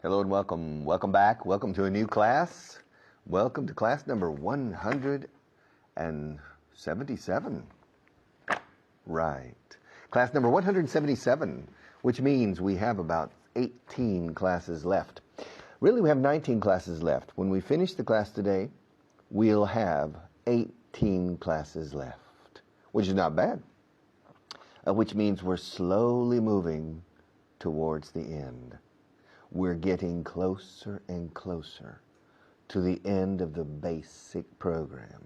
Hello and welcome. Welcome back. Welcome to a new class. Welcome to class number 177. Right. Class number 177, which means we have about 18 classes left. Really, we have 19 classes left. When we finish the class today, we'll have 18 classes left, which is not bad, which means we're slowly moving towards the end. We're getting closer and closer to the end of the basic program,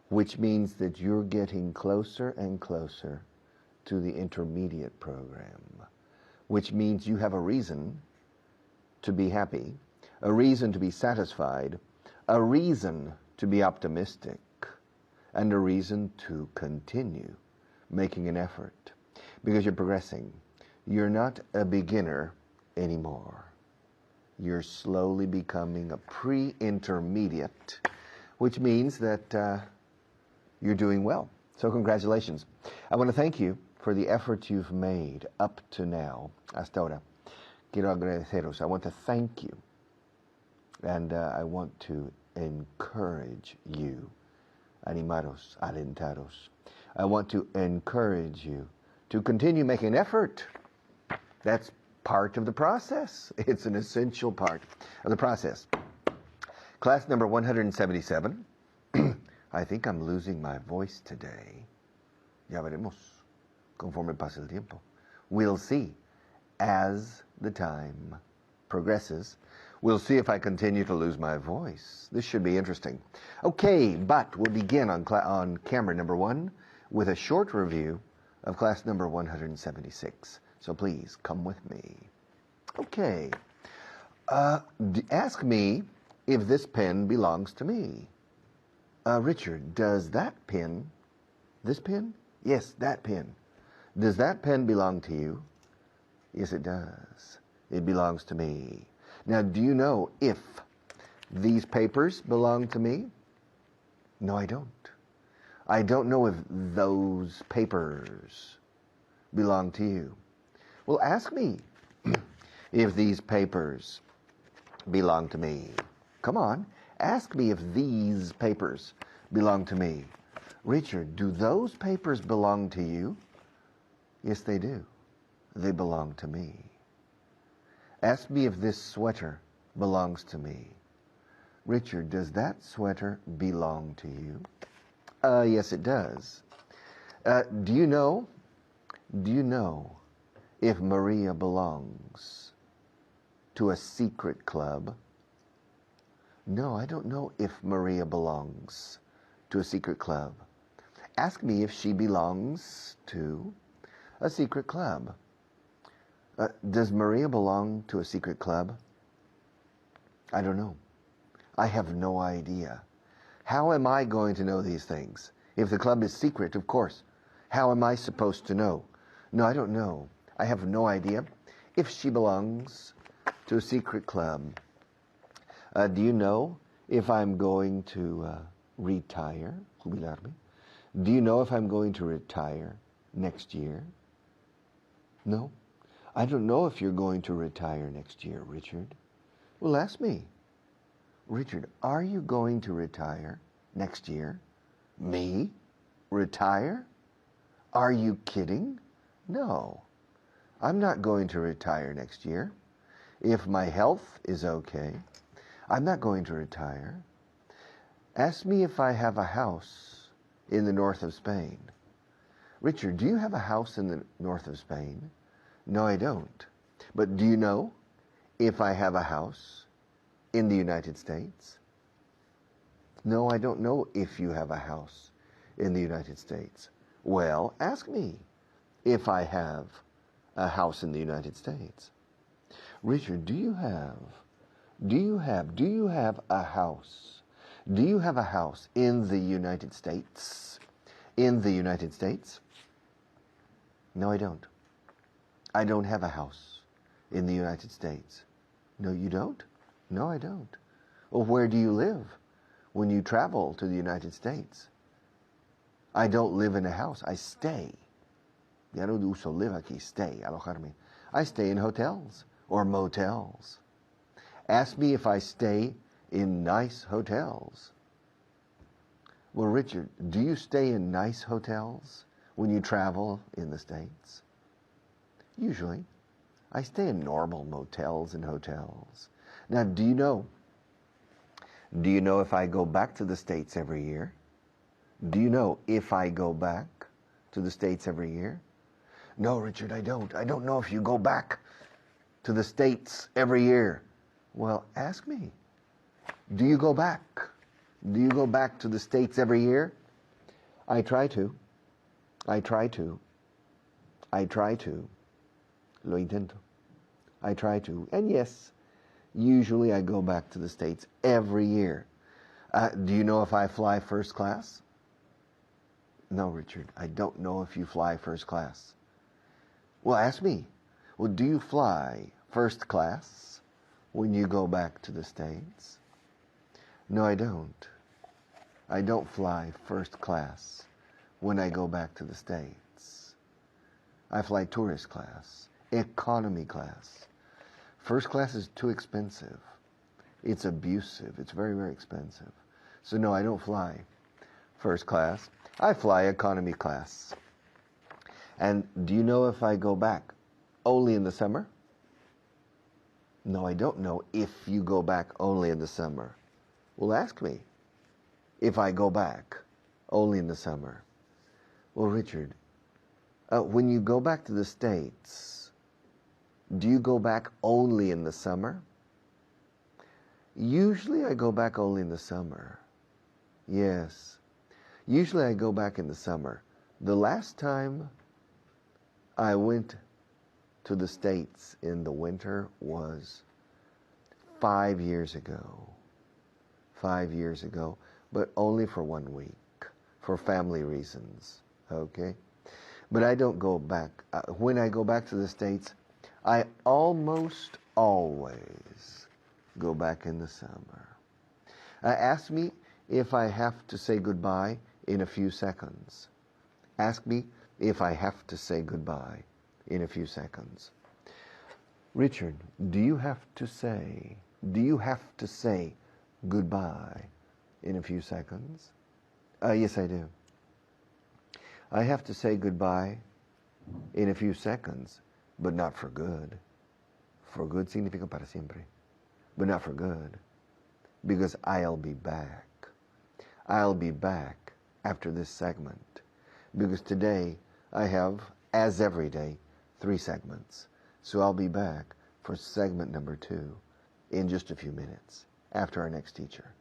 which means that you're getting closer and closer to the intermediate program, which means you have a reason to be happy, a reason to be satisfied, a reason to be optimistic, and a reason to continue making an effort because you're progressing. You're not a beginner anymore. You're slowly becoming a pre-intermediate, which means that you're doing well. So congratulations. I want to thank you for the effort you've made up to now. Hasta ahora. Quiero agradeceros. I want to thank you. And I want to encourage you. Animaros, alentaros. I want to encourage you to continue making an effort. That's part of the process. It's an essential part of the process. Class number 177. I think I'm losing my voice today. Ya veremos, conforme pase el tiempo. We'll see as the time progresses. We'll see if I continue to lose my voice. This should be interesting. Okay, but we'll begin on camera number 1 with a short review of class number 176. So please, come with me. Okay. Ask me if this pen belongs to me. Richard, does that pen, this pen? Yes, that pen. Does that pen belong to you? Yes, it does. It belongs to me. Now, do you know if these papers belong to me? No, I don't. I don't know if those papers belong to you. Well, ask me if these papers belong to me. Come on, ask me if these papers belong to me. Richard, do those papers belong to you? Yes, they do. They belong to me. Ask me if this sweater belongs to me. Richard, does that sweater belong to you? Yes, it does. Do you know if Maria belongs to a secret club? No, I don't know if Maria belongs to a secret club. Ask me if she belongs to a secret club. Does Maria belong to a secret club? I don't know. I have no idea. How am I going to know these things? If the club is secret, of course. How am I supposed to know? No, I don't know. I have no idea if she belongs to a secret club. Do you know if I'm going to retire? Jubilarme? Do you know if I'm going to retire next year? No. I don't know if you're going to retire next year, Richard. Well, ask me. Richard, are you going to retire next year? Me? Retire? Are you kidding? No. I'm not going to retire next year. If my health is okay, I'm not going to retire. Ask me if I have a house in the north of Spain. Richard, do you have a house in the north of Spain? No, I don't. But do you know if I have a house in the United States? No, I don't know if you have a house in the United States. Well, ask me if I have a house in the United States. Richard, do you have a house? Do you have a house in the United States? In the United States? No, I don't. I don't have a house in the United States. No, you don't? No, I don't. Well, where do you live when you travel to the United States? I don't live in a house. I stay. Ya no uso live aquí, stay, alojarme. I stay in hotels or motels. Ask me if I stay in nice hotels. Well, Richard, do you stay in nice hotels when you travel in the States? Usually. I stay in normal motels and hotels. Now, do you know if I go back to the States every year? Do you know if I go back to the States every year? No, Richard, I don't. I don't know if you go back to the States every year. Well, ask me. Do you go back? Do you go back to the States every year? I try to. I try to. I try to. Lo intento. I try to. And yes, usually I go back to the States every year. Do you know if I fly first class? No, Richard, I don't know if you fly first class. Well, ask me. Well, do you fly first class when you go back to the States? No, I don't. I don't fly first class when I go back to the States. I fly tourist class, economy class. First class is too expensive. It's abusive. It's very, very expensive. So no, I don't fly first class. I fly economy class. And do you know if I go back only in the summer? No, I don't know if you go back only in the summer. Well, ask me if I go back only in the summer. Well, Richard, when you go back to the States, do you go back only in the summer? Usually I go back only in the summer. Yes. Usually I go back in the summer. The last time I went to the States in the winter was 5 years ago. 5 years ago, but only for 1 week, for family reasons, okay? But I don't go back. When I go back to the States, I almost always go back in the summer. Ask me if I have to say goodbye in a few seconds. Ask me if I have to say goodbye in a few seconds. Richard, do you have to say goodbye in a few seconds? Yes, I do. I have to say goodbye in a few seconds, but not for good. For good significa para siempre, but not for good, because I'll be back. I'll be back after this segment, because today I have, as every day, 3 segments. So I'll be back for segment number 2 in just a few minutes after our next teacher.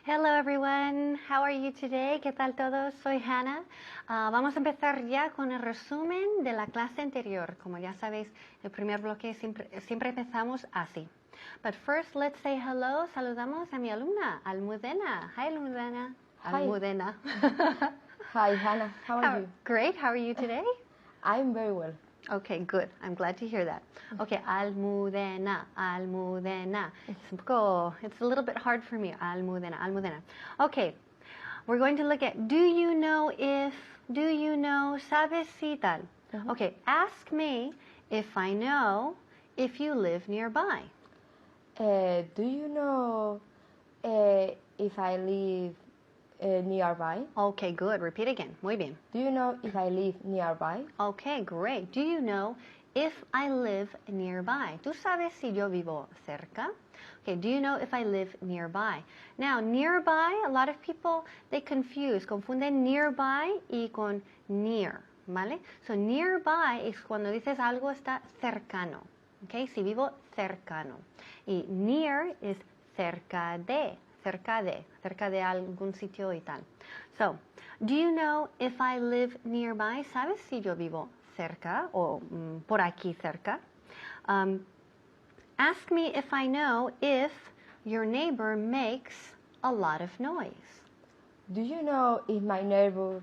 Hello everyone, how are you today? ¿Qué tal todos? Soy Hannah. Vamos a empezar ya con el resumen de la clase anterior. Como ya sabéis, el primer bloque siempre empezamos así. But first, let's say hello. Saludamos a mi alumna, Almudena. Hi, Almudena. Hi. Almudena. Hi, Hannah. How are you? Great. How are you today? I'm very well. Okay, good. I'm glad to hear that. Okay, Almudena, Almudena. It's a little bit hard for me. Almudena, Almudena. Okay, we're going to look at do you know, sabes si tal. Okay, ask me if I know if you live nearby. Do you know if I live nearby? Okay, good. Repeat again. Muy bien. Do you know if I live nearby? Okay, great. Do you know if I live nearby? ¿Tú sabes si yo vivo cerca? Okay, do you know if I live nearby? Now, nearby, a lot of people, they confunden nearby y con near, ¿vale? So, nearby es cuando dices algo está cercano, okay? Si vivo cercano. Y near es cerca de algún sitio y tal. So, do you know if I live nearby? ¿Sabes si yo vivo cerca o por aquí cerca? Ask me if I know if your neighbor makes a lot of noise. Do you know if my neighbor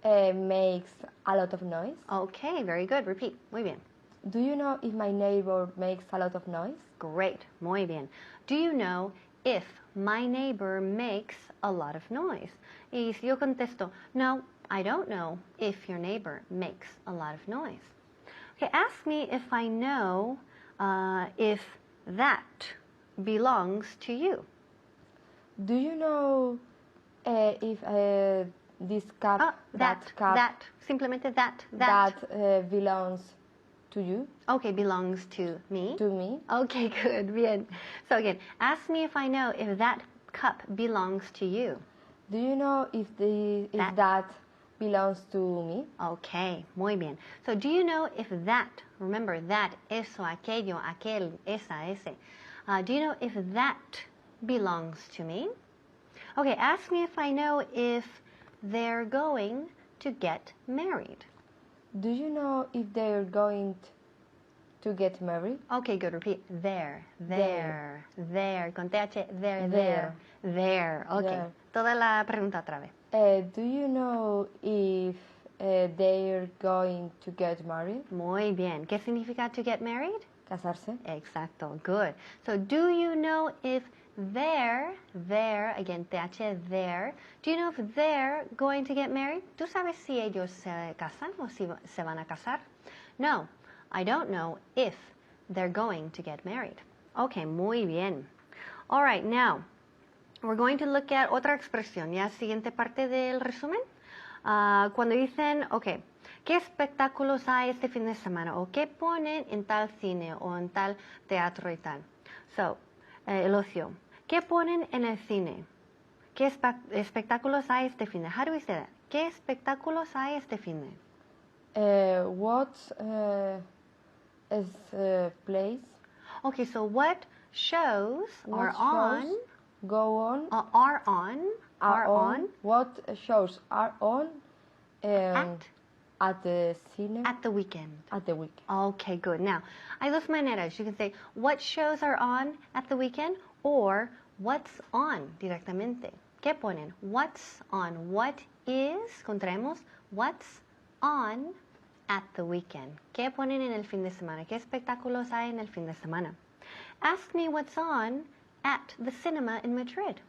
makes a lot of noise? Okay, very good. Repeat. Muy bien. Do you know if my neighbor makes a lot of noise? Great. Muy bien. Do you know if my neighbor makes a lot of noise? Y si yo contesto, no, I don't know if your neighbor makes a lot of noise. Okay, ask me if I know if that belongs to you. Do you know if this cup, that, simplemente that belongs to you? Okay, belongs to me. To me? Okay, good, bien. So again, ask me if I know if that cup belongs to you. Do you know if that belongs to me? Okay, muy bien. So do you know if that, remember that, eso, aquello, aquel, esa, ese. Do you know if that belongs to me? Okay, ask me if I know if they're going to get married. Do you know if they're going to get married? Okay, good. Repeat. There. Con TH, there. Okay. There. Toda la pregunta otra vez. Do you know if they're going to get married? Muy bien. ¿Qué significa to get married? Casarse. Exacto. Good. So, do you know if they're, again, TH, there. Do you know if they're going to get married? ¿Tú sabes si ellos se casan o si se van a casar? No, I don't know if they're going to get married. Okay, muy bien. All right, now, we're going to look at otra expresión, ya siguiente parte del resumen. Cuando dicen, okay, ¿qué espectáculos hay este fin de semana? ¿O qué ponen en tal cine o en tal teatro y tal? So, el ocio. ¿Qué ponen en el cine? ¿Qué espectáculos hay este fin de? How do we say that? ¿Qué espectáculos hay este fin de? What is place? Okay, so what shows are on? Go on. Are on. What shows are on? At the cinema. At the weekend. At the weekend. Okay, good. Now, hay dos maneras. You can say, what shows are on at the weekend? Or, what's on directamente. ¿Qué ponen? What's on. What is, contraemos, what's on at the weekend. ¿Qué ponen en el fin de semana? ¿Qué espectáculos hay en el fin de semana? Ask me what's on at the cinema in Madrid.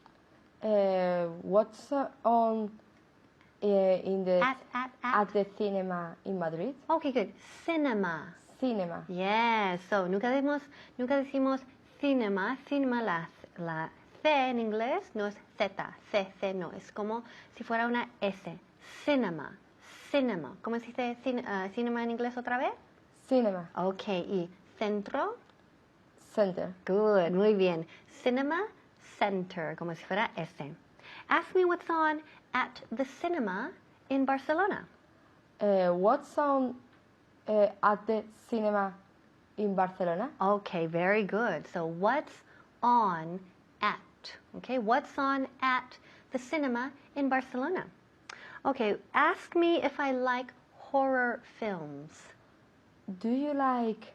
What's on in the at the cinema in Madrid? Okay, good. Cinema. Cinema. Yes. So nunca decimos cinema. Cinema, la C en inglés no es Z. C no. Es como si fuera una S. Cinema. Cinema. ¿Cómo se dice cinema en inglés otra vez? Cinema. Okay. ¿Y centro? Center. Good. Muy bien. Cinema center. Como si fuera S. Ask me what's on at the cinema in Barcelona. What's on at the cinema in Barcelona? Okay, very good. So what's on at? Okay, what's on at the cinema in Barcelona? Okay, ask me if I like horror films. Do you like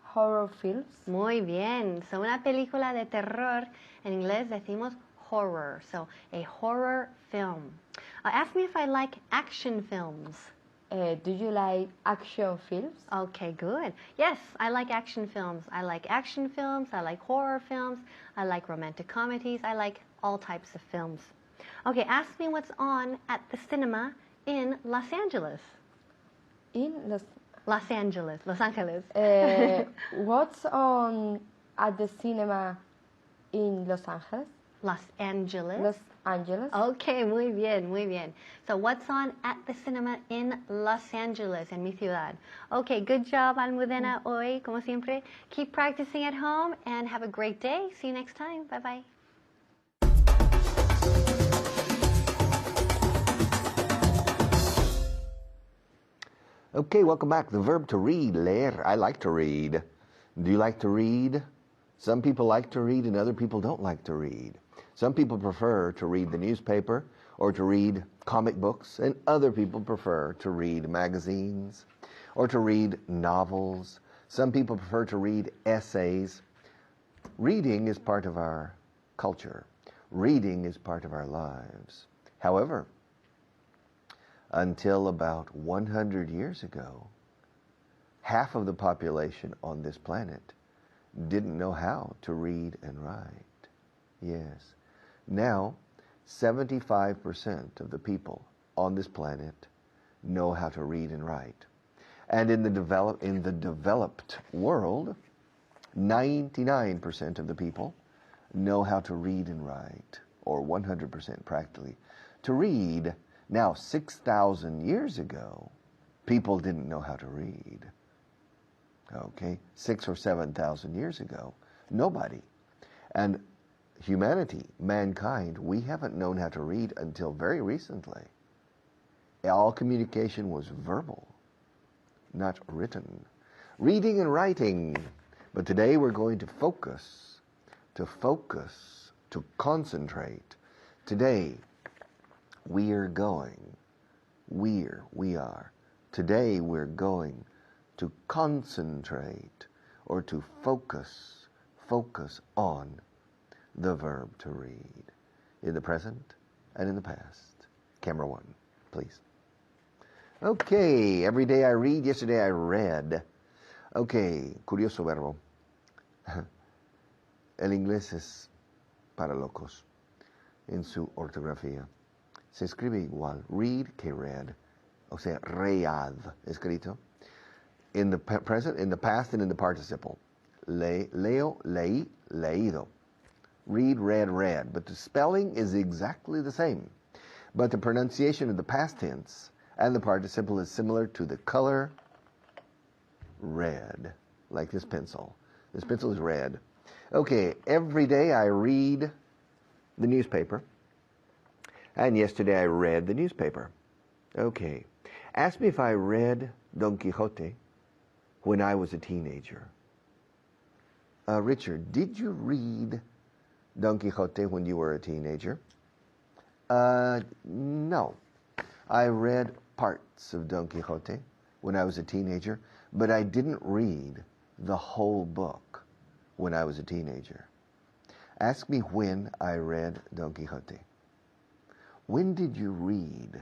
horror films? Muy bien. So una película de terror, en inglés decimos horror. So a horror film. Ask me if I like action films. Do you like action films? Okay, good. Yes, I like action films. I like action films. I like horror films. I like romantic comedies. I like all types of films. Okay, ask me what's on at the cinema in Los Angeles. In Los Angeles. What's on at the cinema in Los Angeles? Los Angeles. Los Angeles. Okay, muy bien, muy bien. So what's on at the cinema in Los Angeles, en mi ciudad? Okay, good job, Almudena, hoy, como siempre. Keep practicing at home and have a great day. See you next time. Bye-bye. Okay, welcome back. The verb to read, leer. I like to read. Do you like to read? Some people like to read and other people don't like to read. Some people prefer to read the newspaper or to read comic books, and other people prefer to read magazines or to read novels. Some people prefer to read essays. Reading is part of our culture. Reading is part of our lives. However, until about 100 years ago, half of the population on this planet didn't know how to read and write. Yes. Now, 75% of the people on this planet know how to read and write. And in the developed world, 99% of the people know how to read and write, or 100% practically. To read, now 6,000 years ago, people didn't know how to read. Okay, 6,000 or 7,000 years ago, nobody. And humanity, mankind, we haven't known how to read until very recently. All communication was verbal, not written. Reading and writing. But today we're going to focus, to concentrate. Today we are Today we're going to concentrate or to focus on the verb to read in the present and in the past. Camera one, please. Okay, every day I read, yesterday I read. Okay, curioso verbo. El inglés es para locos en su ortografía. Se escribe igual, read que read. O sea, read, escrito. In the present, in the past, and in the participle. Leo, leí, leído. Read, read, read. But the spelling is exactly the same. But the pronunciation of the past tense and the participle is similar to the color red, like this pencil. This pencil is red. Okay, every day I read the newspaper. And yesterday I read the newspaper. Okay. Ask me if I read Don Quixote when I was a teenager. Richard, did you read Don Quixote when you were a teenager? No. I read parts of Don Quixote when I was a teenager, but I didn't read the whole book when I was a teenager. Ask me when I read Don Quixote. When did you read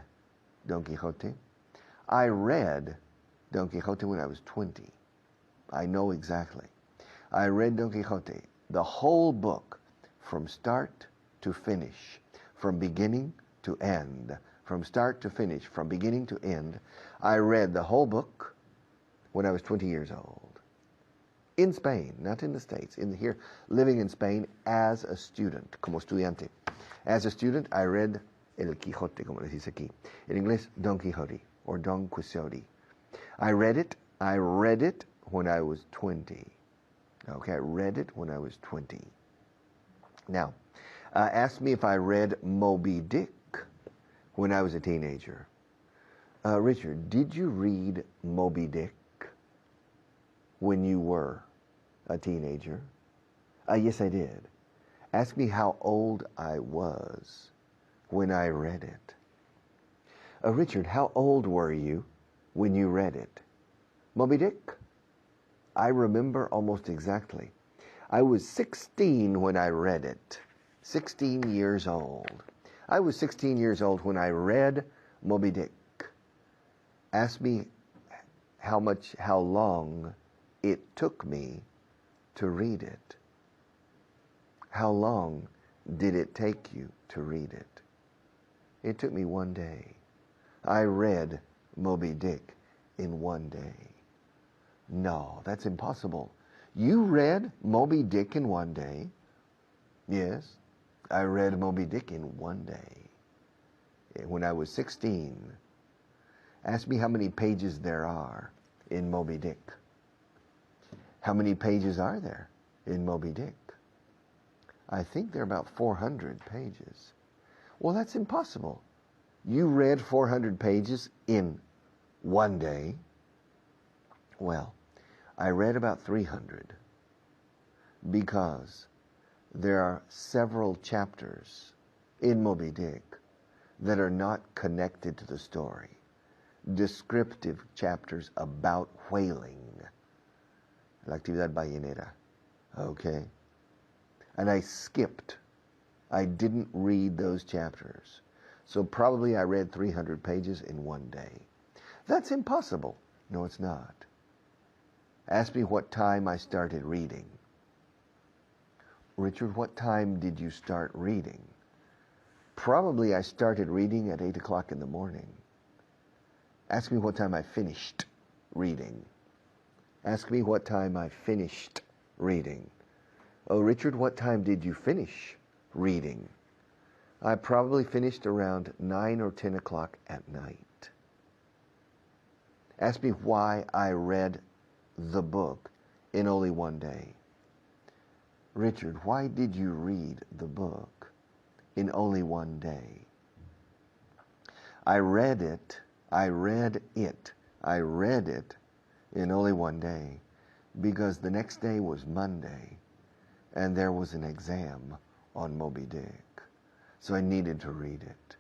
Don Quixote? I read Don Quixote when I was 20. I know exactly. I read Don Quixote, the whole book, from start to finish, from beginning to end, from start to finish, from beginning to end. I read the whole book when I was 20 years old. In Spain, not in the States, here, living in Spain as a student, como estudiante. As a student, I read El Quijote, como les dice aquí. In English, Don Quixote, or Don Quixote. I read it when I was 20. Okay, I read it when I was 20. Now, ask me if I read Moby Dick when I was a teenager. Richard, did you read Moby Dick when you were a teenager? Yes, I did. Ask me how old I was when I read it. Richard, how old were you when you read it? Moby Dick? I remember almost exactly. I was 16 when I read it. 16 years old. I was 16 years old when I read Moby Dick. Ask me how long it took me to read it. How long did it take you to read it? It took me one day. I read Moby Dick in one day. No, that's impossible. You read Moby Dick in one day? Yes, I read Moby Dick in one day. When I was 16. Ask me how many pages there are in Moby Dick. How many pages are there in Moby Dick? I think there are about 400 pages. Well, that's impossible. You read 400 pages in one day. Well, I read about 300 because there are several chapters in Moby Dick that are not connected to the story. Descriptive chapters about whaling. La actividad ballenera. Okay? And I skipped. I didn't read those chapters. So probably I read 300 pages in one day. That's impossible. No, it's not. Ask me what time I started reading. Richard, what time did you start reading? Probably I started reading at 8 o'clock in the morning. Ask me what time I finished reading. Ask me what time I finished reading. Oh, Richard, what time did you finish reading? I probably finished around 9 or 10 o'clock at night. Ask me why I read the book in only one day. Richard, why did you read the book in only one day? I read it in only one day because the next day was Monday and there was an exam on Moby Dick. So I needed to read it.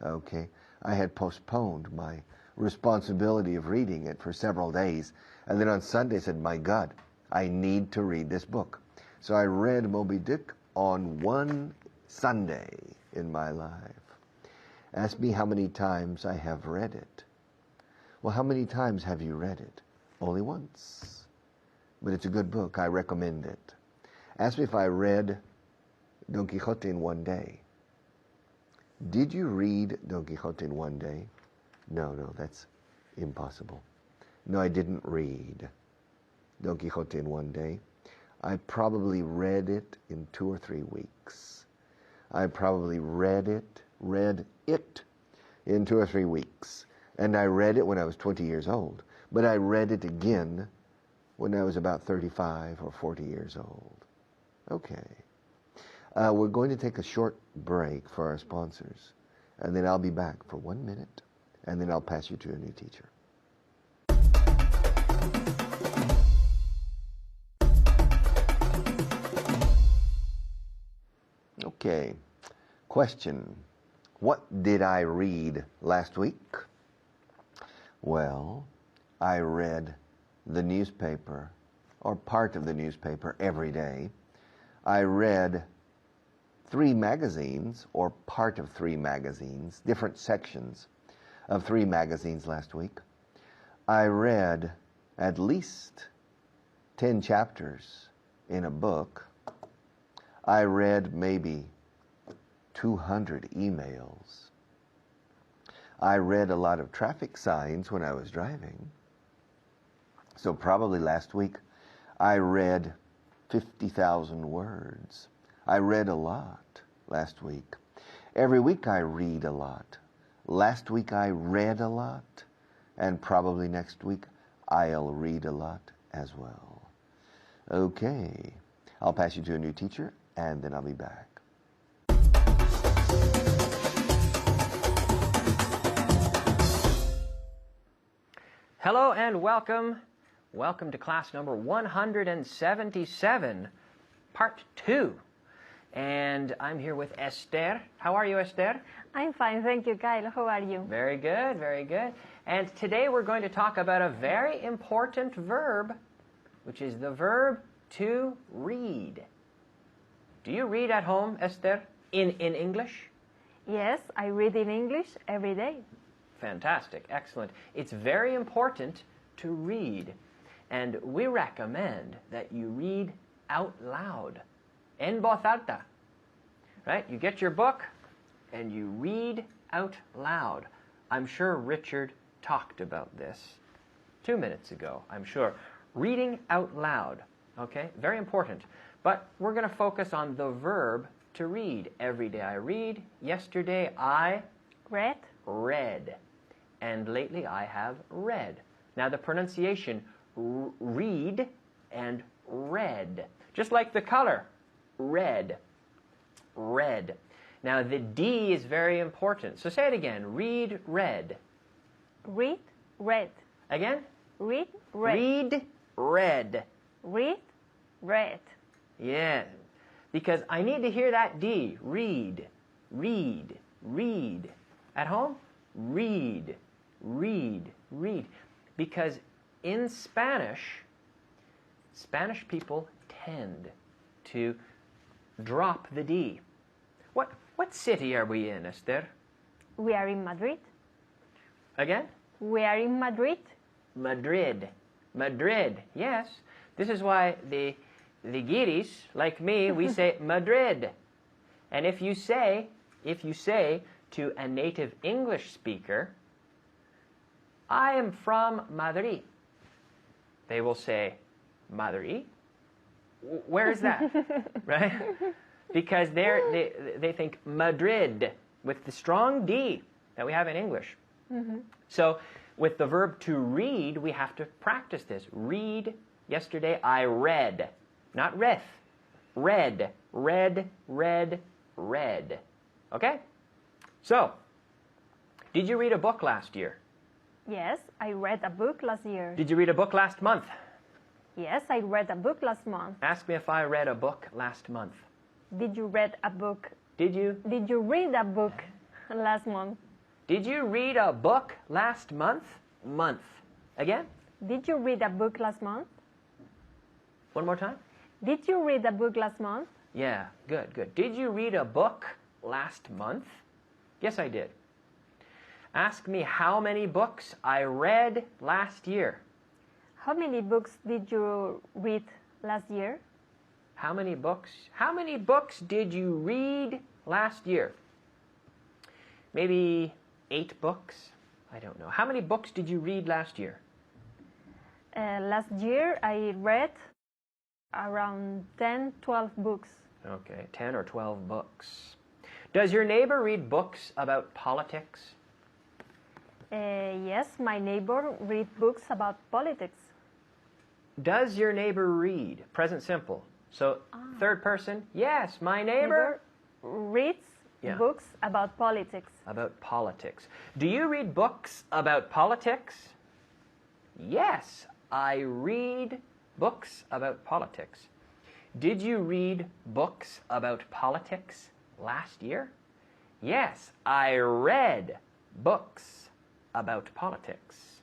Okay? I had postponed my responsibility of reading it for several days. And then on Sunday said, my God, I need to read this book. So I read Moby Dick on one Sunday in my life. Ask me how many times I have read it. Well, how many times have you read it? Only once. But it's a good book. I recommend it. Ask me if I read Don Quixote in one day. Did you read Don Quixote in one day? No, that's impossible. No, I didn't read Don Quixote in one day. I probably read it in 2 or 3 weeks. I probably read it in 2 or 3 weeks. And I read it when I was 20 years old. But I read it again when I was about 35 or 40 years old. Okay. We're going to take a short break for our sponsors. And then I'll be back for 1 minute. And then I'll pass you to a new teacher. Okay. Question. What did I read last week? Well, I read the newspaper, or part of the newspaper, every day. I read 3 magazines, or part of 3 magazines, different sections of 3 magazines last week. I read at least 10 chapters in a book. I read maybe 200 emails. I read a lot of traffic signs when I was driving. So probably last week I read 50,000 words. I read a lot last week. Every week I read a lot. Last week I read a lot, and probably next week I'll read a lot as well. Okay, I'll pass you to a new teacher, and then I'll be back. Hello and welcome. Welcome to class number 177, part 2. And I'm here with Esther. How are you, Esther? I'm fine, thank you, Kyle. How are you? Very good, very good. And today we're going to talk about a very important verb, which is the verb to read. Do you read at home, Esther, in English? Yes, I read in English every day. Fantastic, excellent. It's very important to read. And we recommend that you read out loud. En voz alta. Right? You get your book and you read out loud. I'm sure Richard talked about this 2 minutes ago, I'm sure. Reading out loud. Okay? Very important. But we're going to focus on the verb to read. Every day I read. Yesterday I read. And lately I have read. Now the pronunciation, read and read. Just like the color, red. Red. Now the D is very important. So say it again. Read, read. Read, read. Again? Read, read. Read, read. Read, read. Yeah. Because I need to hear that D. Read, read, read. At home? Read, read, read. Because in Spanish people tend to drop the D. What city are we in, Esther? We are in Madrid. Again? We are in Madrid. Madrid. Madrid, yes. This is why the guiris, like me, we say Madrid. And if you say if you say to a native English speaker, I am from Madrid, they will say, Madrid? Where is that? Right? Because they think Madrid with the strong D that we have in English. So with the verb to read, we have to practice this. Read. Yesterday I read. Not reth. Read. Read, read, read. Okay? So, did you read a book last year? Yes, I read a book last year. Did you read a book last month? Yes, I read a book last month. Ask me if I read a book last month. Did you read a book? Did you? Did you read a book last month? Did you read a book last month? Month. Again? Did you read a book last month? One more time? Did you read a book last month? Yeah, good, good. Did you read a book last month? Yes, I did. Ask me how many books I read last year. How many books did you read last year? How many books did you read last year? Maybe 8 books? I don't know. How many books did you read last year? Last year I read around 10, 12 books. Okay, 10 or 12 books. Does your neighbor read books about politics? Yes, my neighbor read books about politics. Does your neighbor read? Present simple. So, third person, yes, my neighbor reads Yeah. books about politics. about politics. Do you read books about politics? Yes, I read books about politics. Did you read books about politics last year? Yes, I read books about politics.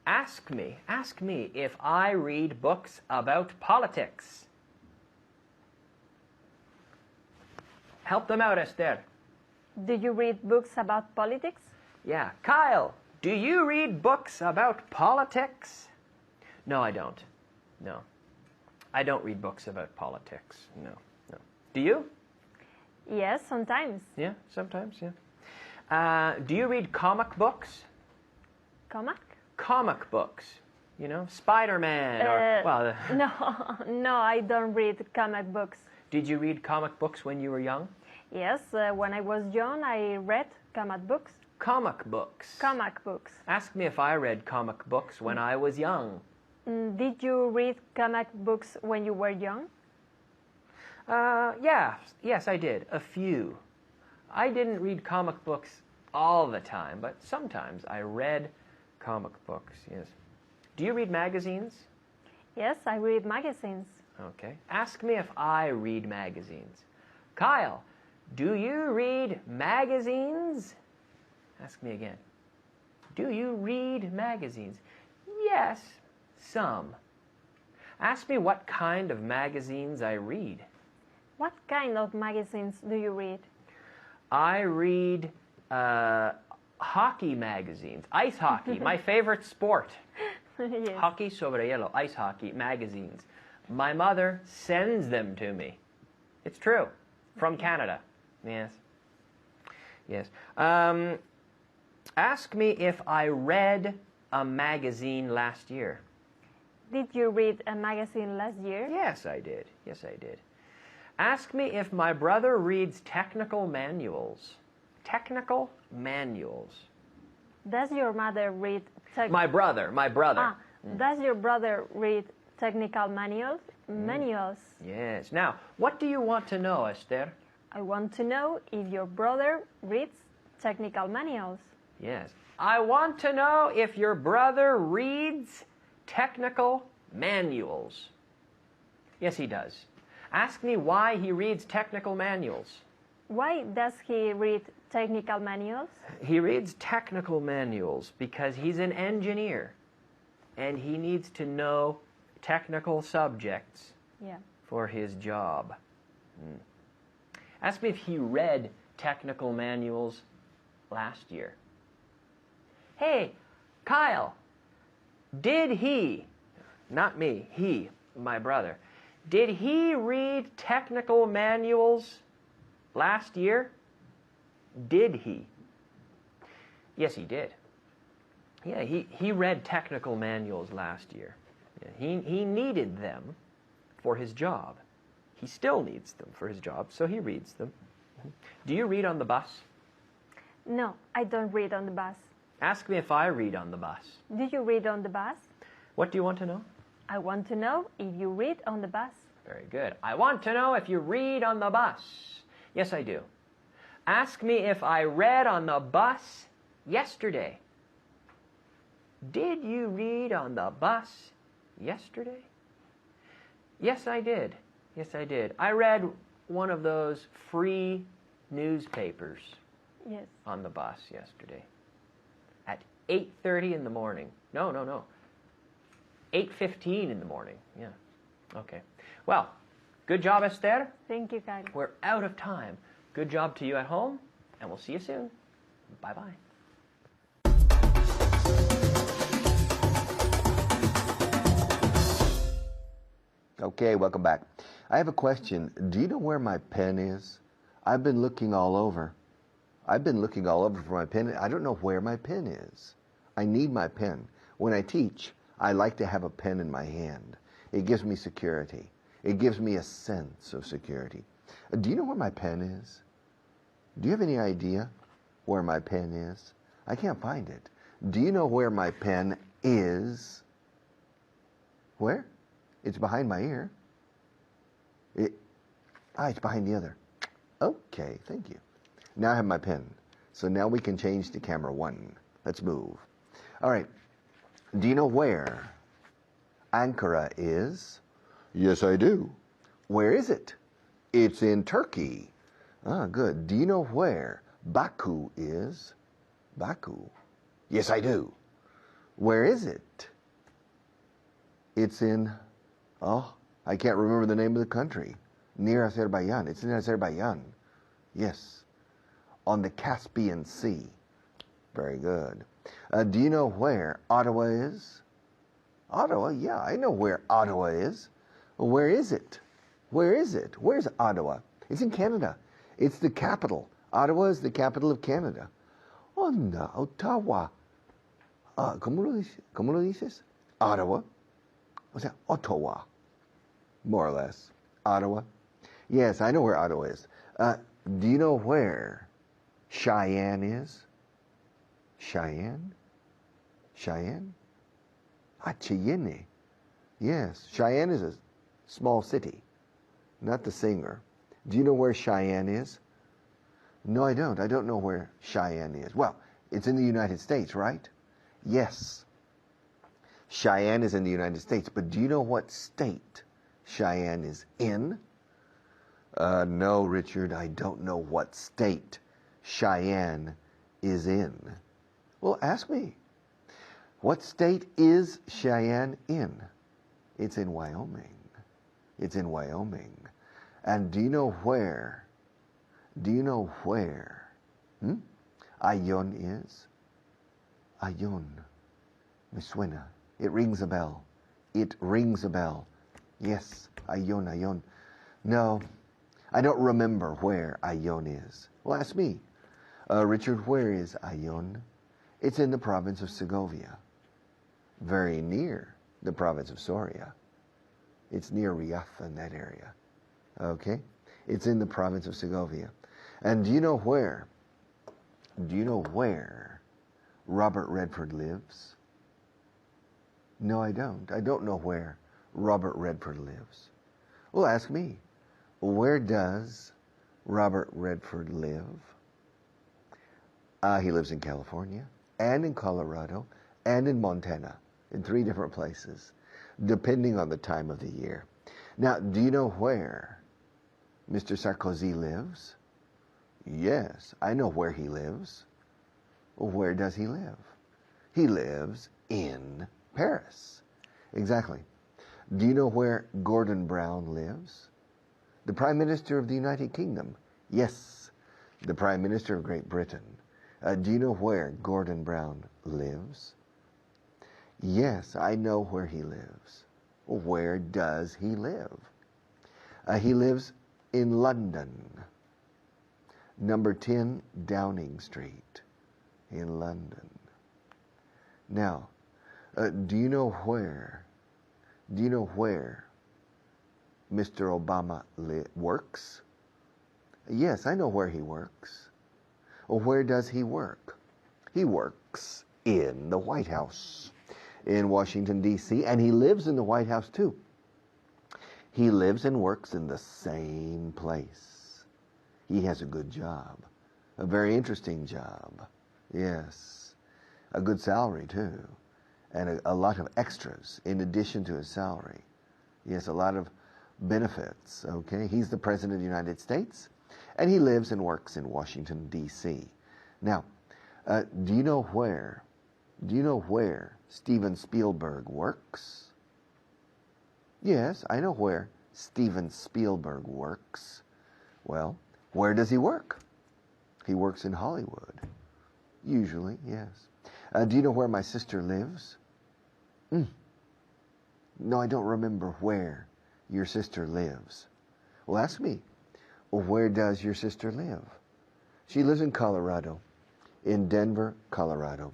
Ask me if I read books about politics. Help them out, Esther. Do you read books about politics? Yeah. Kyle, do you read books about politics? No, I don't. No. I don't read books about politics. No, no. Do you? Yes, sometimes. Yeah, sometimes, yeah. Do you read comic books? Comic? Comic books. You know, Spider-Man or, well, No, no, I don't read comic books. did you read comic books when you were young? Yes, when I was young, I read comic books. Comic books. Comic books. Ask me if I read comic books when I was young. Did you read comic books when you were young? Yeah, yes, I did. A few. I didn't read comic books all the time, but sometimes I read comic books, yes. Do you read magazines? Yes, I read magazines. Okay. Ask me if I read magazines. Kyle, do you read magazines? Ask me again. Do you read magazines? Yes, some. Ask me what kind of magazines I read. What kind of magazines do you read? I read hockey magazines, ice hockey, my favorite sport. Yes. Hockey sobre hielo, ice hockey magazines. My mother sends them to me. It's true. From Canada. Yes. Yes. Ask me if I read a magazine last year. Did you read a magazine last year? Yes, I did. Yes, I did. Ask me if my brother reads technical manuals. Technical manuals. Does your mother read My brother. Does your brother read technical manuals? Manuals. Yes. Now, what do you want to know, Esther? I want to know if your brother reads technical manuals. Yes. I want to know if your brother reads technical manuals. Yes, he does. Ask me why he reads technical manuals. Why does he read technical manuals? He reads technical manuals because he's an engineer and he needs to know technical subjects Yeah. for his job. Ask me if he read technical manuals last year. Hey, Kyle, did he, not me, he, my brother, did he read technical manuals last year? Did he? Yes, he did. Yeah, he read technical manuals last year. Yeah, he needed them for his job. He still needs them for his job, so he reads them. Do you read on the bus? No, I don't read on the bus. Ask me if I read on the bus. Do you read on the bus? What do you want to know? I want to know if you read on the bus. Very good. I want to know if you read on the bus. Yes, I do. Ask me if I read on the bus yesterday. Did you read on the bus yesterday? Yes, I did. Yes, I did. I read one of those free newspapers Yes. on the bus yesterday at 8:30 in the morning. No. 8:15 in the morning. Yeah. Okay. Well, good job, Esther. Thank you, Kyle. We're out of time. Good job to you at home, and we'll see you soon. Bye-bye. Okay, welcome back. I have a question. Do you know where my pen is? I've been looking all over. For my pen. I don't know where my pen is. I need my pen. When I teach, I like to have a pen in my hand. It gives me security. It gives me a sense of security. Do you know where my pen is? Do you have any idea where my pen is? I can't find it. Do you know where my pen is? Where? It's behind my ear. It's behind the other. Okay, thank you. Now I have my pen. So now we can change to camera 1. Let's move. All right. Do you know where Ankara is? Yes, I do. Where is it? It's in Turkey. Ah, good. Do you know where Baku is? Baku. Yes, I do. Where is it? It's in, I can't remember the name of the country. Near Azerbaijan. It's in Azerbaijan. Yes. On the Caspian Sea. Very good. Do you know where Ottawa is? Ottawa? Yeah, I know where Ottawa is. Well, where is it? Where is it? Where's Ottawa? It's in Canada. It's the capital. Ottawa is the capital of Canada. Oh, no, Ottawa. ¿Cómo lo dices? Ottawa. O sea, Ottawa. More or less. Ottawa. Yes, I know where Ottawa is. Do you know where Cheyenne is? Cheyenne? Cheyenne? Cheyenne. Yes, Cheyenne is a small city, not the singer. Do you know where Cheyenne is? No, I don't. I don't know where Cheyenne is. Well, it's in the United States, right? Yes. Cheyenne is in the United States, but do you know what state Cheyenne is in? No, Richard, I don't know what state Cheyenne is in. Well, ask me. What state is Cheyenne in? It's in Wyoming. It's in Wyoming. And do you know where? Do you know where? Ayon is? Ayon. Me suena. It rings a bell. It rings a bell. Yes, Ayon, Ayon. No, I don't remember where Ayon is. Well, ask me. Richard, where is Ayon? It's in the province of Segovia. Very near the province of Soria. It's near Riaza in that area. Okay? It's in the province of Segovia. And do you know where? Do you know where Robert Redford lives? No, I don't. I don't know where Robert Redford lives. Well, ask me. Where does Robert Redford live? He lives in California, and in Colorado, and in Montana, in 3 different places, depending on the time of the year. Now, do you know where Mr. Sarkozy lives? Yes, I know where he lives. Well, where does he live? He lives in Paris. Exactly. Do you know where Gordon Brown lives? The Prime Minister of the United Kingdom. Yes, the Prime Minister of Great Britain. Do you know where Gordon Brown lives? Yes, I know where he lives. Well, where does he live? He lives in London. number 10 Downing Street in London. Now, do you know where Mr. Obama works? Yes, I know where he works. Well, where does he work? He works in the White House in Washington, D.C., and he lives in the White House too. He lives and works in the same place. He has a good job, a very interesting job. Yes, a good salary too, and a lot of extras in addition to his salary. Yes, a lot of benefits, okay? He's the President of the United States, and he lives and works in Washington, D.C. Now, do you know where Steven Spielberg works? Yes, I know where Steven Spielberg works. Well, where does he work? He works in Hollywood. Usually, yes. Do you know where my sister lives? No, I don't remember where your sister lives. Well, ask me. Well, where does your sister live? She lives in Colorado, in Denver, Colorado.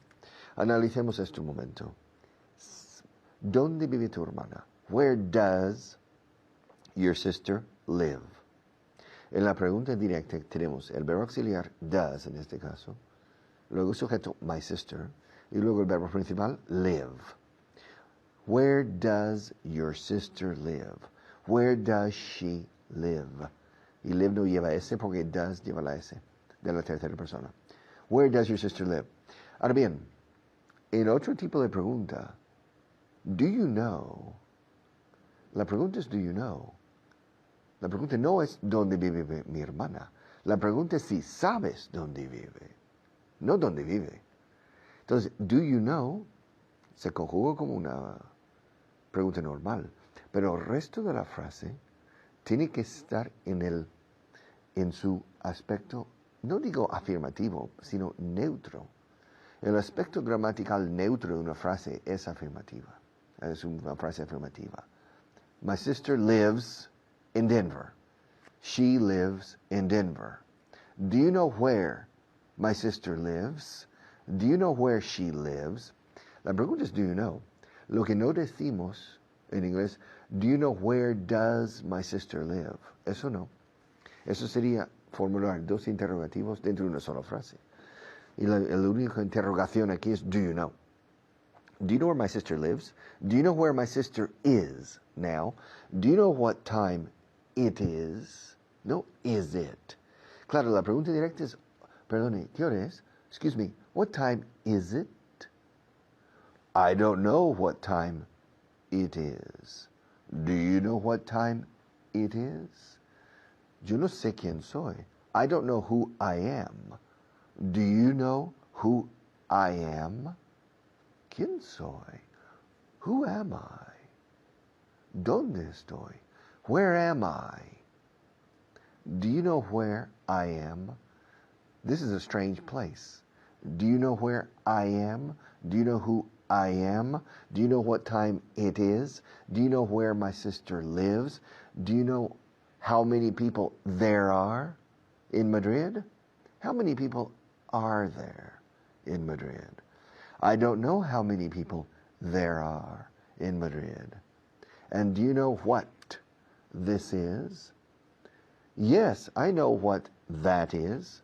Analicemos esto un momento. ¿Dónde vive tu hermana? Where does your sister live? En la pregunta directa tenemos el verbo auxiliar does en este caso, luego el sujeto my sister y luego el verbo principal live. Where does your sister live? Where does she live? Y live no lleva S porque does lleva la S de la tercera persona. Where does your sister live? Ahora bien, en otro tipo de pregunta, do you know? La pregunta es do you know? La pregunta no es dónde vive mi hermana. La pregunta es si sabes dónde vive, no dónde vive. Entonces, do you know se conjuga como una pregunta normal, pero el resto de la frase tiene que estar en su aspecto, no digo afirmativo, sino neutro. El aspecto gramatical neutro de una frase es afirmativa. Es una frase afirmativa. My sister lives in Denver. She lives in Denver. Do you know where my sister lives? Do you know where she lives? La pregunta es do you know. Lo que no decimos en inglés, do you know where does my sister live? Eso no. Eso sería formular dos interrogativos dentro de una sola frase. Y la única interrogación aquí es do you know. Do you know where my sister lives? Do you know where my sister is now? Do you know what time it is? No, is it? Claro, la pregunta directa es, perdone, ¿qué hora es? Excuse me, what time is it? I don't know what time it is. Do you know what time it is? Yo no sé quién soy. I don't know who I am. Do you know who I am? ¿Quién soy? Who am I? ¿Dónde estoy? Where am I? Do you know where I am? This is a strange place. Do you know where I am? Do you know who I am? Do you know what time it is? Do you know where my sister lives? Do you know how many people there are in Madrid? How many people are there in Madrid? I don't know how many people there are in Madrid. And do you know what this is? Yes, I know what that is.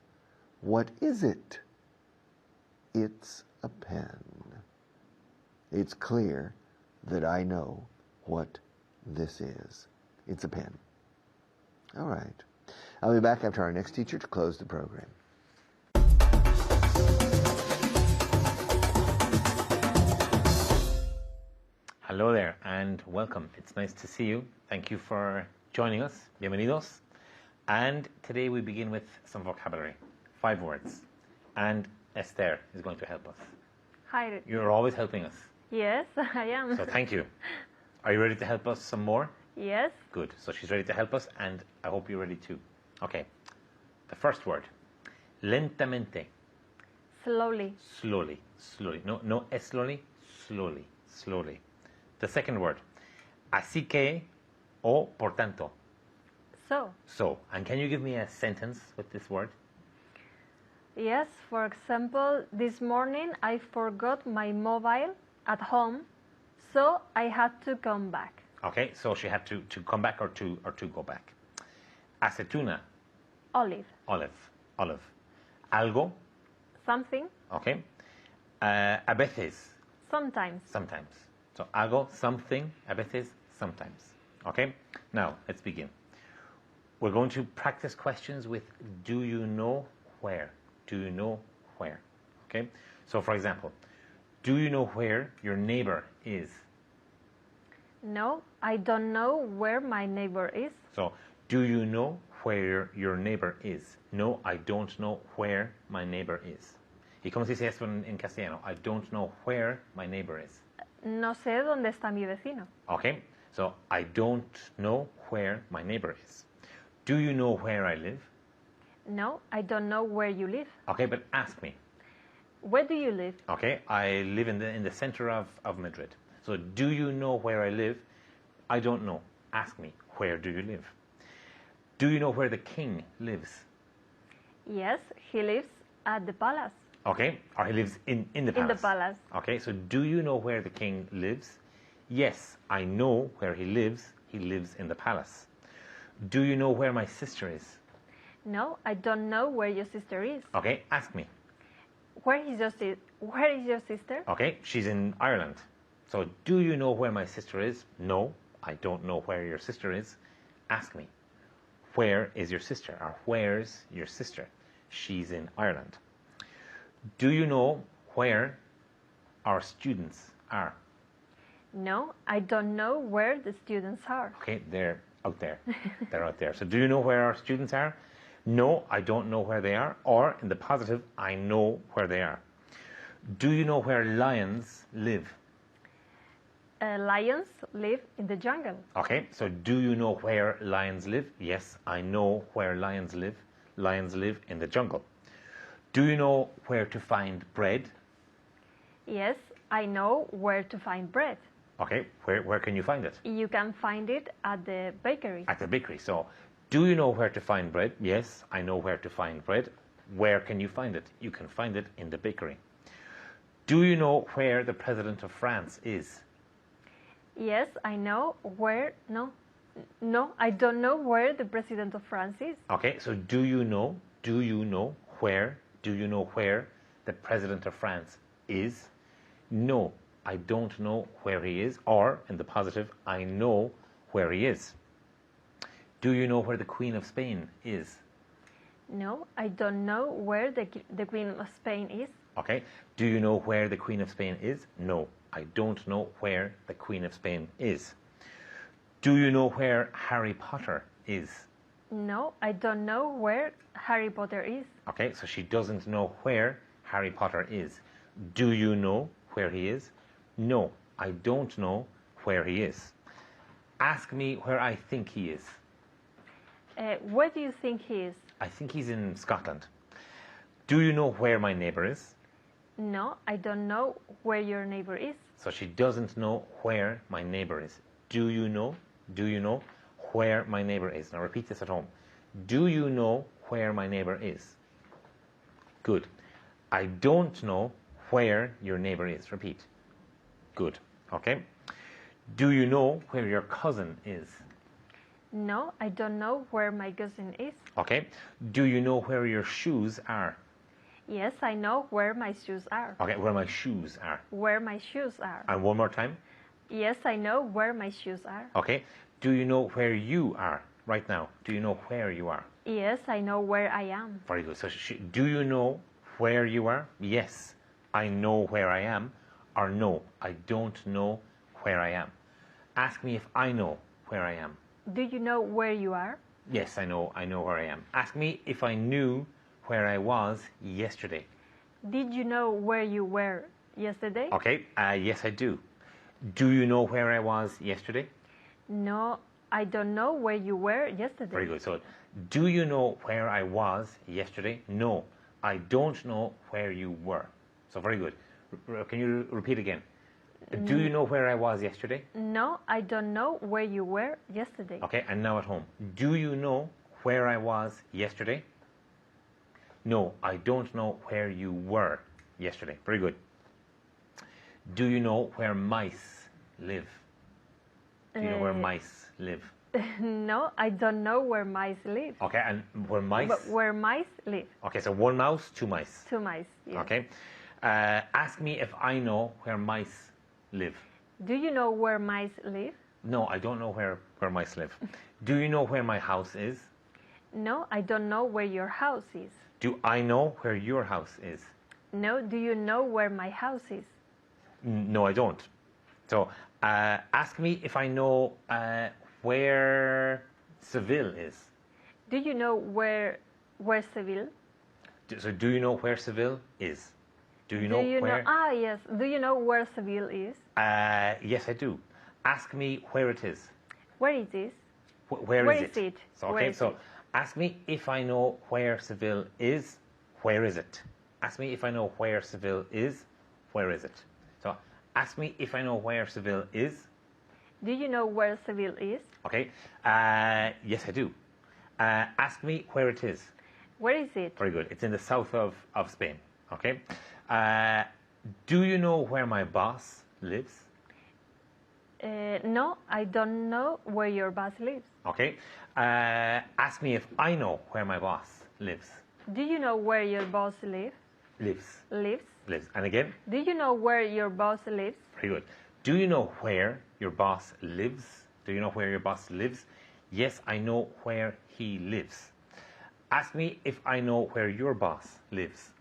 What is it? It's a pen. It's clear that I know what this is. It's a pen. All right. I'll be back after our next teacher to close the program. Hello there and welcome. It's nice to see you. Thank you for joining us. Bienvenidos. And today we begin with some vocabulary. 5 words. And Esther is going to help us. Hi. You're always helping us. Yes, I am. So thank you. Are you ready to help us some more? Yes. Good. So she's ready to help us and I hope you're ready too. Okay. The first word. Lentamente. Slowly. Slowly. Slowly. No es slowly. Slowly. Slowly. The second word. Así que o por tanto. So. So. And can you give me a sentence with this word? Yes, for example, this morning I forgot my mobile at home, so I had to come back. Okay, so she had to come back or to go back. Aceituna, Olive. olive. Algo, Something. okay. A veces, Sometimes. sometimes. So algo, something, a veces, sometimes. Okay? Now, let's begin. We're going to practice questions with do you know where? Do you know where? Okay? So, for example, do you know where your neighbor is? No, I don't know where my neighbor is. So, do you know where your neighbor is? No, I don't know where my neighbor is. ¿Y cómo se dice eso en castellano? I don't know where my neighbor is. No sé dónde está mi vecino. Okay? So, I don't know where my neighbor is. Do you know where I live? No, I don't know where you live. Okay, but ask me. Where do you live? Okay, I live in the center of Madrid. So, do you know where I live? I don't know. Ask me, where do you live? Do you know where the king lives? Yes, he lives at the palace. Okay, or he lives in the palace. In the palace. Okay, so do you know where the king lives? Yes, I know where he lives. He lives in the palace. Do you know where my sister is? No, I don't know where your sister is. Okay, ask me. Where is your sister? Okay, she's in Ireland. So do you know where my sister is? No, I don't know where your sister is. Ask me. Where is your sister? Or where's your sister? She's in Ireland. Do you know where our students are? No, I don't know where the students are. Okay, they're out there. They're out there. So do you know where our students are? No, I don't know where they are. Or in the positive, I know where they are. Do you know where lions live? Lions live in the jungle. Okay, so do you know where lions live? Yes, I know where lions live. Lions live in the jungle. Do you know where to find bread? Yes, I know where to find bread. Okay, where can you find it? You can find it at the bakery. At the bakery. So, do you know where to find bread? Yes, I know where to find bread. Where can you find it? You can find it in the bakery. Do you know where the President of France is? Yes, I know where. No, I don't know where the President of France is. Okay, so do you know where the President of France is? No, I don't know where he is. Or, in the positive, I know where he is. Do you know where the Queen of Spain is? No, I don't know where the Queen of Spain is. Okay, do you know where the Queen of Spain is? No, I don't know where the Queen of Spain is. Do you know where Harry Potter is? No, I don't know where Harry Potter is. Okay, so she doesn't know where Harry Potter is. Do you know where he is? No, I don't know where he is. Ask me where I think he is. Where do you think he is? I think he's in Scotland. Do you know where my neighbor is? No, I don't know where your neighbor is. So she doesn't know where my neighbor is. Do you know where my neighbor is? Now repeat this at home. Do you know where my neighbor is? Good. I don't know where your neighbor is. Repeat. Good. Okay. Do you know where your cousin is? No, I don't know where my cousin is. Okay. Do you know where your shoes are? Yes, I know where my shoes are. Okay, where my shoes are. Where my shoes are. And one more time. Yes, I know where my shoes are. Okay. Do you know where you are right now? Do you know where you are? Yes, I know where I am. Very good. So, do you know where you are? Yes, I know where I am. Or no, I don't know where I am. Ask me if I know where I am. Do you know where you are? Yes, I know where I am. Ask me if I knew where I was yesterday. Did you know where you were yesterday? Okay, yes, I do. Do you know where I was yesterday? No, I don't know where you were yesterday. Very good. So, do you know where I was yesterday? No, I don't know where you were. So, very good. Can you repeat again? Do you know where I was yesterday? No, I don't know where you were yesterday. Okay, and now at home. Do you know where I was yesterday? No, I don't know where you were yesterday. Very good. Do you know where mice live? Do you know where mice live? No, I don't know where mice live. Okay, and where mice? But where mice live? Okay, so one mouse, two mice. Two mice. Yes. Okay. Ask me if I know where mice live. Do you know where mice live? No, I don't know where mice live. Do you know where my house is? No, I don't know where your house is. Do I know where your house is? No, do you know where my house is? No, I don't. So ask me if I know where Seville is. Do you know where Seville? So do you know where Seville is? Do you know where? Ah, yes. Do you know where Seville is? Yes, I do. Ask me where it is. Where it is? Where is it? So, Where okay, is so it? ask me if I know where Seville is. Where is it? Ask me if I know where Seville is. Where is it? So ask me if I know where Seville is. Do you know where Seville is? Okay. Yes, I do. Ask me where it is. Where is it? Very good. It's in the south of Spain. Okay. Do you know where my boss lives? No, I don't know where your boss lives. Okay. Ask me if I know where my boss lives. Do you know where your boss lives? Lives. Lives? Lives. And again? Do you know where your boss lives? Very good. Do you know where your boss lives? Do you know where your boss lives? Yes, I know where he lives. Ask me if I know where your boss lives.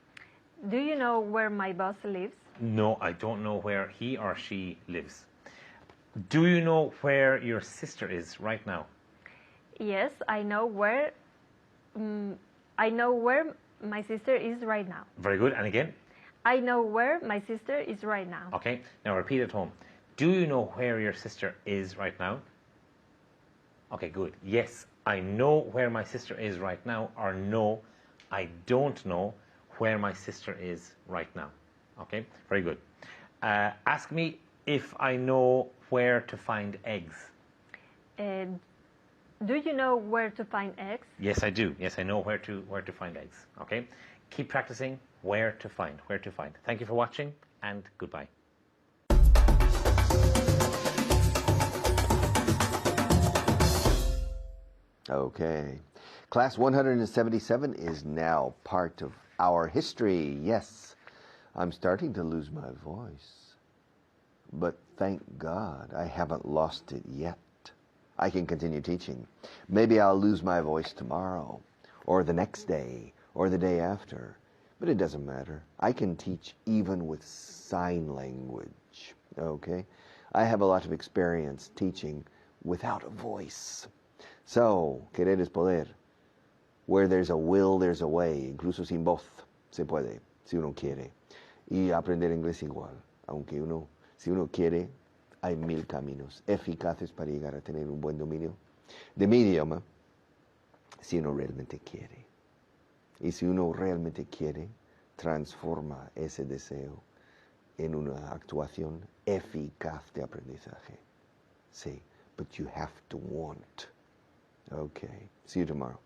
Do you know where my boss lives? No, I don't know where he or she lives. Do you know where your sister is right now? Yes, I know where. I know where my sister is right now. Very good. And again? I know where my sister is right now. Okay. Now repeat at home. Do you know where your sister is right now? Okay, good. Yes, I know where my sister is right now. Or no, I don't know where my sister is right now. Okay, very good. Ask me if I know where to find eggs. Do you know where to find eggs? Yes, I do. Yes, I know where to find eggs. Okay, keep practicing where to find. Thank you for watching, and goodbye. Okay. Class 177 is now part of our history. Yes, I'm starting to lose my voice. But thank God I haven't lost it yet. I can continue teaching. Maybe I'll lose my voice tomorrow, or the next day, or the day after. But it doesn't matter. I can teach even with sign language. Okay? I have a lot of experience teaching without a voice. So, querer es poder. Where there's a will, there's a way. Incluso sin voz, se puede, si uno quiere. Y aprender inglés igual. Aunque si uno quiere, hay 1000 caminos eficaces para llegar a tener un buen dominio de mi idioma, si uno realmente quiere. Y si uno realmente quiere, transforma ese deseo en una actuación eficaz de aprendizaje. Sí, but you have to want. Okay, see you tomorrow.